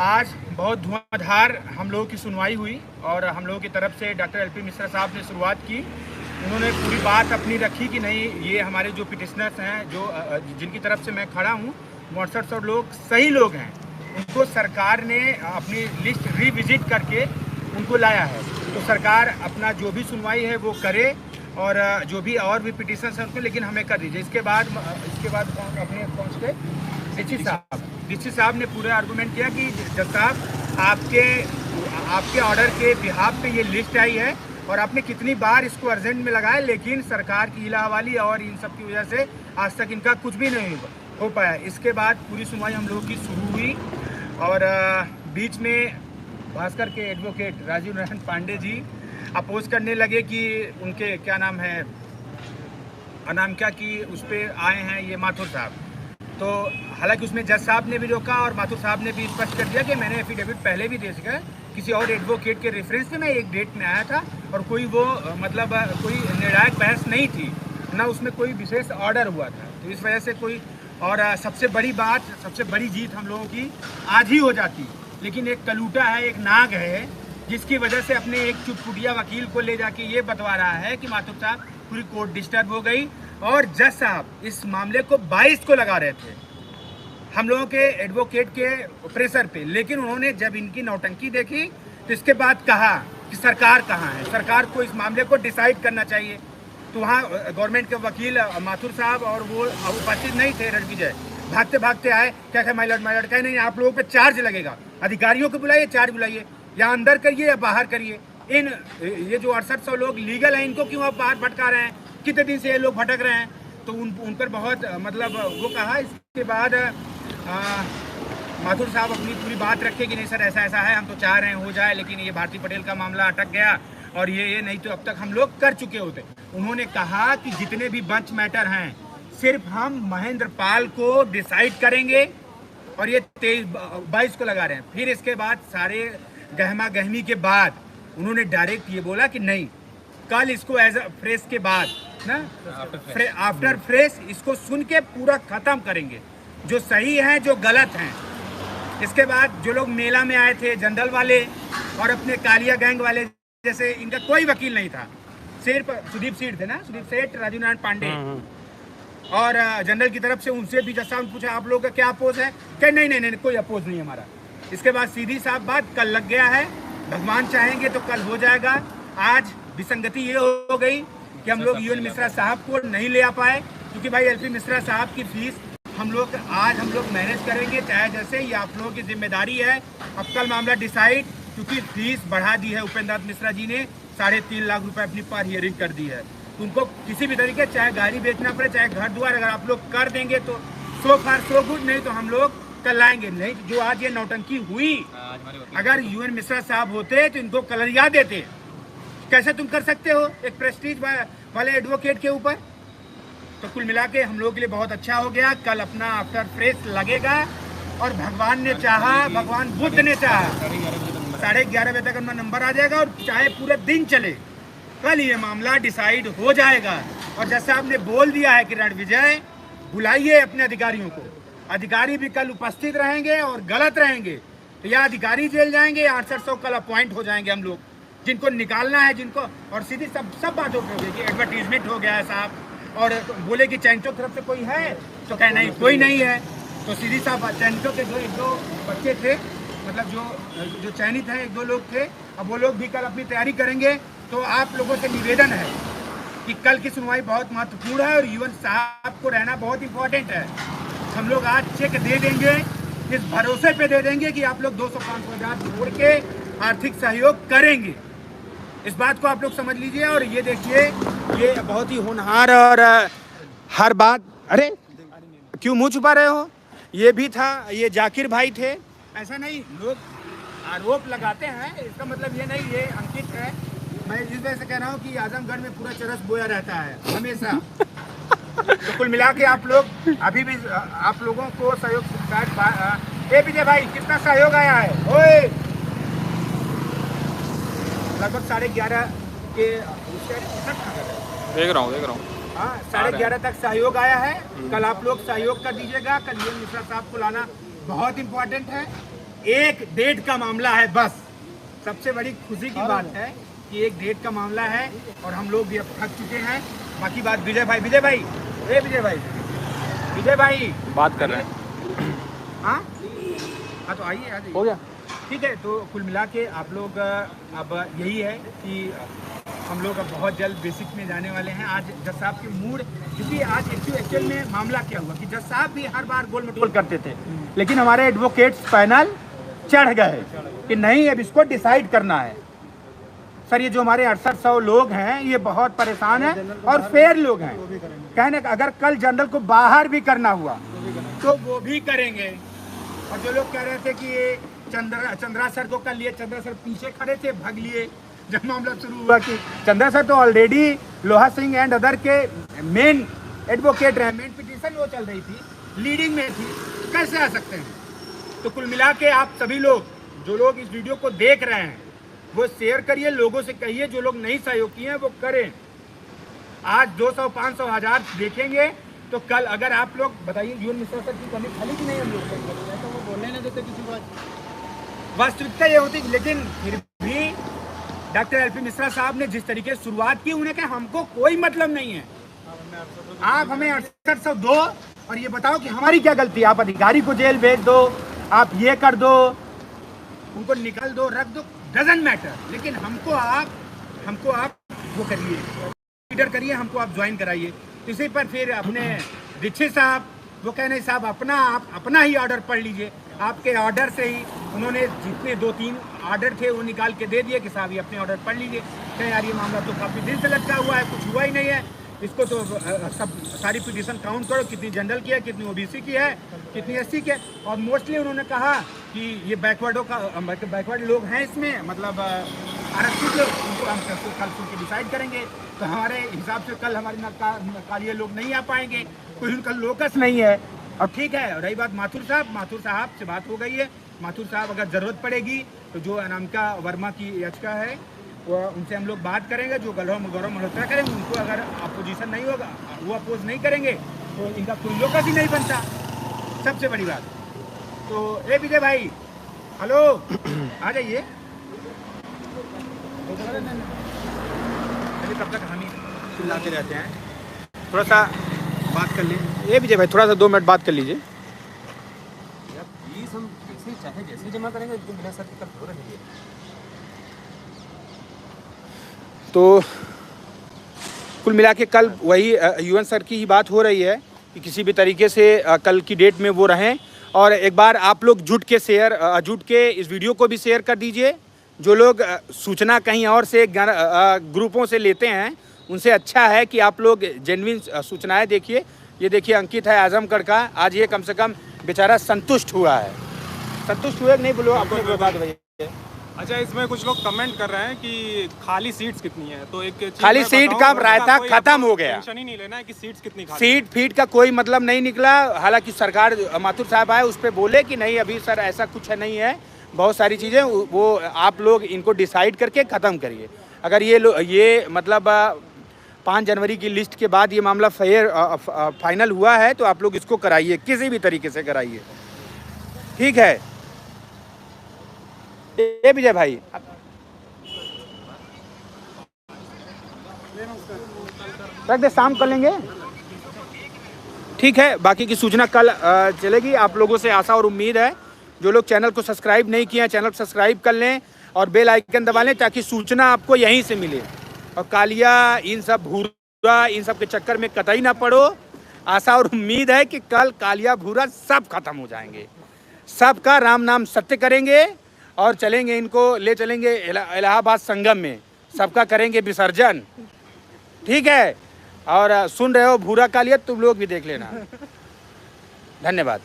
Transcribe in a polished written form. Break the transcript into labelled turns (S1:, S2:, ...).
S1: आज बहुत धुआंधार हम लोगों की सुनवाई हुई और हम लोगों की तरफ से डॉक्टर एलपी मिश्रा साहब ने शुरुआत की। उन्होंने पूरी बात अपनी रखी कि नहीं, ये हमारे जो पिटिशनर्स हैं, जो जिनकी तरफ से मैं खड़ा हूँ, 6800 लोग सही लोग हैं। उनको सरकार ने अपनी लिस्ट रिविजिट करके उनको लाया है, तो सरकार अपना जो भी सुनवाई है वो करे और जो भी और भी पिटिशंस हैं उनको, लेकिन हमें कर दीजिए। इसके बाद अपने पहुँच गए डीसी साहब ने पूरा आर्गूमेंट किया कि जज साहब आपके ऑर्डर के बिहाफ पे ये लिस्ट आई है और आपने कितनी बार इसको अर्जेंट में लगाया, लेकिन सरकार की हिलाहवाली और इन सब की वजह से आज तक इनका कुछ भी नहीं हो पाया। इसके बाद पूरी सुनवाई हम लोगों की शुरू हुई और बीच में भास्कर के एडवोकेट राजीव नारायण पांडे जी अपोज करने लगे कि उनके क्या नाम है, अनामिका की उस पर आए हैं ये माथुर साहब। तो हालांकि उसमें जज साहब ने भी रोका और माथुर साहब ने भी स्पष्ट कर दिया कि मैंने एफिडेविट पहले भी दे चुका है, किसी और एडवोकेट के रेफरेंस पे मैं एक डेट में आया था और कोई वो मतलब कोई निर्णायक बहस नहीं थी, ना उसमें कोई विशेष ऑर्डर हुआ था। तो इस वजह से कोई और सबसे बड़ी बात, सबसे बड़ी जीत हम लोगों की आज ही हो जाती, लेकिन एक कलूटा है, एक नाग है, जिसकी वजह से अपने एक चुटपुटिया वकील को ले जाके ये बतवा रहा है कि माथुर साहब पूरी कोर्ट डिस्टर्ब हो गई। और जज साहब इस मामले को 22 को लगा रहे थे हम लोगों के एडवोकेट के प्रेशर पे, लेकिन उन्होंने जब इनकी नौटंकी देखी तो इसके बाद कहा कि सरकार कहाँ है, सरकार को इस मामले को डिसाइड करना चाहिए। तो वहाँ गवर्नमेंट के वकील माथुर साहब और वो उपस्थित नहीं थे, रणविजय भागते भागते आए, क्या कहे माइलॉर्ड कहे नहीं, आप लोगों पे चार्ज लगेगा, अधिकारियों को बुलाइए, चार्ज बुलाइए, या अंदर करिए या बाहर करिए। ये जो 6800 लोग लीगल हैं, इनको क्यों आप बाहर भटका रहे हैं, कितने दिन से ये लोग भटक रहे हैं। तो उन पर बहुत मतलब वो कहा। इसके बाद माथुर साहब अपनी पूरी बात रखे कि नहीं सर ऐसा ऐसा है, हम तो चाह रहे हैं हो जाए, लेकिन ये भारती पटेल का मामला अटक गया और ये नहीं तो अब तक हम लोग कर चुके होते। उन्होंने कहा कि जितने भी बेंच मैटर हैं सिर्फ हम महेंद्र पाल को डिसाइड करेंगे और ये 22 को लगा रहे हैं। फिर इसके बाद सारे गहमा गहमी के बाद उन्होंने डायरेक्ट ये बोला कि नहीं, कल इसको एज अ फ्रेश के बाद ना आफ्टर फ्रेश इसको सुन के पूरा खत्म करेंगे, जो सही है जो गलत हैं। इसके बाद जो लोग मेला में आए थे, जनरल वाले और अपने कालिया गैंग वाले, जैसे इनका कोई वकील नहीं था, सिर्फ सुदीप सेठ थे ना, सुदीप सेठ, राजीव नारायण पांडे और जनरल की तरफ से उनसे भी जज साहब ने पूछा आप लोगों का क्या अपोज है, क्या नहीं नहीं नहीं कोई अपोज नहीं हमारा। इसके बाद सीधी साफ बात, कल लग गया है, भगवान चाहेंगे तो कल हो जाएगा। आज विसंगति ये हो गई कि हम लोग यूएन मिश्रा साहब को नहीं ले आ पाए, क्योंकि भाई एलपी मिश्रा साहब की फीस हम लोग मैनेज करेंगे, चाहे जैसे ये आप लोगों की जिम्मेदारी है। अब कल मामला डिसाइड, क्योंकि फीस बढ़ा दी है उपेंद्र नाथ मिश्रा जी ने, 3.5 लाख रुपए अपनी पर हियरिंग कर दी है। तो उनको किसी भी तरीके, चाहे गाड़ी बेचना पड़े, चाहे घर द्वार, अगर आप लोग कर देंगे तो सो फार सो गुड, नहीं तो हम लोग कल लाएंगे। नहीं जो आज ये नौटंकी हुई, अगर यूएन मिश्रा साहब होते तो इनको कलरिया देते। कैसे तुम कर सकते हो एक प्रेस्टीज वाले एडवोकेट के ऊपर। तो कुल मिला के हम लोगों के लिए बहुत अच्छा हो गया, कल अपना आफ्टर फ्रेश लगेगा और भगवान ने चाहा, भगवान बुद्ध ने चाहा 11:30 बजे तक अपना नंबर आ जाएगा और चाहे पूरे दिन चले, कल ये मामला डिसाइड हो जाएगा। और जज साहब ने बोल दिया है कि रणविजय बुलाइए अपने अधिकारियों को, अधिकारी भी कल उपस्थित रहेंगे और गलत रहेंगे तो या अधिकारी जेल जाएंगे या 6800 कल अपॉइंट हो जाएंगे हम लोग, जिनको निकालना है, जिनको। और सीधी सब बातों पर हो गई कि एडवर्टीजमेंट हो गया है साहब, और बोले कि चैंचो तरफ से कोई है तो कहे नहीं कोई नहीं है। तो सीधी साहब चैंचो के एक दो बच्चे थे, मतलब जो चयनित हैं, 1-2 लोग थे, अब वो लोग भी कल अपनी तैयारी करेंगे। तो आप लोगों से निवेदन है कि कल की सुनवाई बहुत महत्वपूर्ण है और यूएन साहब को रहना बहुत इंपॉर्टेंट है। हम लोग आज चेक दे देंगे, इस भरोसे पे दे देंगे कि आप लोग 200-500 हज़ार जोड़ के आर्थिक सहयोग करेंगे। इस बात को आप लोग समझ लीजिए। और ये देखिए, ये बहुत ही होनहार और हर बात, अरे क्यों मुंह छुपा रहे हो, ये भी था, ये जाकिर भाई थे। ऐसा नहीं, लोग आरोप लगाते हैं, इसका मतलब ये नहीं ये अंकित है। मैं इस वजह से कह रहा हूँ कि आजमगढ़ में पूरा चरस बोया रहता है हमेशा। तो कुल मिला के आप लोग अभी भी आप लोगों को सहयोग, विजय भाई कितना सहयोग आया है, ओए लगभग 11:30 के देख रहा हूँ हाँ 11:30 तक सहयोग आया है। कल आप लोग सहयोग कर दीजिएगा। कल यूएन मिश्रा साहब को लाना बहुत इम्पोर्टेंट है। एक डेट का मामला है बस। सबसे बड़ी खुशी की बात है कि एक डेट का मामला है और हम लोग भी अब थक चुके हैं। बाकी बात विजय भाई विजय भाई
S2: बात कर रहे हैं।
S1: हाँ तो आइए
S2: हो गया।
S1: ठीक है। तो कुल मिला के आप लोग अब यही है कि हम लोग अब बहुत जल्द बेसिक में जाने वाले हैं। आज जज साहब के मूड, क्योंकि आज एक्चुअल में मामला क्या हुआ कि जज साहब भी हर बार गोल मटोल करते थे, लेकिन हमारे एडवोकेट्स पैनल चढ़ गए कि नहीं अब इसको डिसाइड करना है। सर ये जो हमारे 6800 लोग हैं ये बहुत परेशान हैं और फेयर लोग हैं। कहने का अगर कल जनरल को बाहर भी करना हुआ तो वो भी करेंगे। और जो लोग कह रहे थे कि ये चंद्रा सर को कर लिए, चंद्रा सर पीछे खड़े थे, भाग लिए जब मामला शुरू हुआ कि चंद्रा सर तो ऑलरेडी लोहा सिंह एंड अदर के मेन एडवोकेट रहे, मेन पिटीशन वो चल रही थी, लीडिंग में थी, कैसे आ सकते हैं। तो कुल मिला के आप सभी लोग जो लोग इस वीडियो को देख रहे हैं वो शेयर करिए, लोगों से कहिए, जो लोग नहीं सहयोग किए हैं वो करें। आज 200, 500, 1000 देखेंगे तो कल अगर आप लोग बताइए युवन मिश्रा सर की कमी खाली की नहीं हम लोग तो वो बोलने नहीं देते किसी को। वास्तविकता ये होती, लेकिन फिर भी डॉक्टर एलपी मिश्रा साहब ने जिस तरीके से शुरुआत की उन्हें कहा हमको कोई मतलब नहीं है, आप हमें 6800 दो और ये बताओ कि हमारी क्या गलती। आप अधिकारी को जेल भेज दो, आप ये कर दो, उनको निकल दो, रख दो, डजंट मैटर, लेकिन हमको आप वो करिए, लीडर करिए, हमको आप ज्वाइन कराइए। इसी पर फिर अपने दीक्षित साहब वो कह नहीं साहब अपना ही ऑर्डर पढ़ लीजिए। आपके ऑर्डर से ही उन्होंने जितने 2-3 ऑर्डर थे वो निकाल के दे दिए कि साहब ये अपने ऑर्डर पढ़ लीजिए। कहें यार ये मामला तो काफ़ी दिन से लटका हुआ है, कुछ हुआ ही नहीं है, इसको तो सब सारी पिटीशन काउंट करो, कितनी जनरल की है, कितनी ओबीसी की है, कितनी एससी की है। और मोस्टली उन्होंने कहा कि ये बैकवर्ड लोग हैं इसमें, मतलब आरक्षित लोग, उनको हम कल सुन के डिसाइड करेंगे। तो हमारे हिसाब से कल हमारे कालिए लोग नहीं आ पाएंगे, कोई उनका लोकस नहीं है। और ठीक है, रही बात माथुर साहब से बात हो गई है। माथुर साहब अगर ज़रूरत पड़ेगी तो जो अनामिका वर्मा की याचिका है वो उनसे हम लोग बात करेंगे, जो गौरव मल्होत्रा करेंगे, उनको अगर अपोजिशन नहीं होगा, वो अपोज नहीं करेंगे तो इनका कोई लोकस ही नहीं बनता, सबसे बड़ी बात। तो ए विजय भाई हेलो आ जाइए, तब तक हम ही चिल्लाते रहते हैं, थोड़ा सा बात कर लें। ये विजय भाई थोड़ा सा 2 मिनट बात कर लीजिए।
S2: फीस हम चाहे जैसे जमा करेंगे लेकिन बिना सर के कल हो रही है।
S1: तो कुल मिला के कल वही युवन सर की ही बात हो रही है कि किसी भी तरीके से कल की डेट में वो रहें। और एक बार आप लोग जुट के इस वीडियो को भी शेयर कर दीजिए। जो लोग सूचना कहीं और से ग्रुपों से लेते हैं उनसे अच्छा है कि आप लोग जेन्युइन सूचनाएं देखिए। ये देखिए अंकित है आजमगढ़ का, आज ये कम से कम बेचारा संतुष्ट हुआ है। संतुष्ट हुए नहीं बोलो अपने बात भैया।
S2: अच्छा, इसमें कुछ लोग कमेंट कर रहे हैं कि खाली सीट्स कितनी है, तो एक
S1: खाली सीट का रायता खत्म हो गया।
S2: टेंशन ही नहीं लेना है कि सीट्स कितनी खाली,
S1: सीट फीट का कोई मतलब नहीं निकला। हालांकि सरकार माथुर साहब आए उस पर बोले कि नहीं अभी सर ऐसा कुछ नहीं है, बहुत सारी चीज़ें वो आप लोग इनको डिसाइड करके ख़त्म करिए। अगर ये मतलब 5 जनवरी की लिस्ट के बाद ये मामला फाइनल हुआ है तो आप लोग इसको कराइए, किसी भी तरीके से कराइए, ठीक है। ये विजय भाई रख दे, शाम कर लेंगे, ठीक है। बाकी की सूचना कल चलेगी। आप लोगों से आशा और उम्मीद है जो लोग चैनल को सब्सक्राइब नहीं किए हैं चैनल को सब्सक्राइब कर लें और बेल आइकन दबा लें ताकि सूचना आपको यहीं से मिले। और कालिया इन सब भूरा इन सब के चक्कर में कतई ना पड़ो। आशा और उम्मीद है कि कल कालिया भूरा सब खत्म हो जाएंगे, सबका राम नाम सत्य करेंगे और चलेंगे, इनको ले चलेंगे इलाहाबाद संगम में, सबका करेंगे विसर्जन, ठीक है। और सुन रहे हो भूरा कालिया, तुम लोग भी देख लेना। धन्यवाद।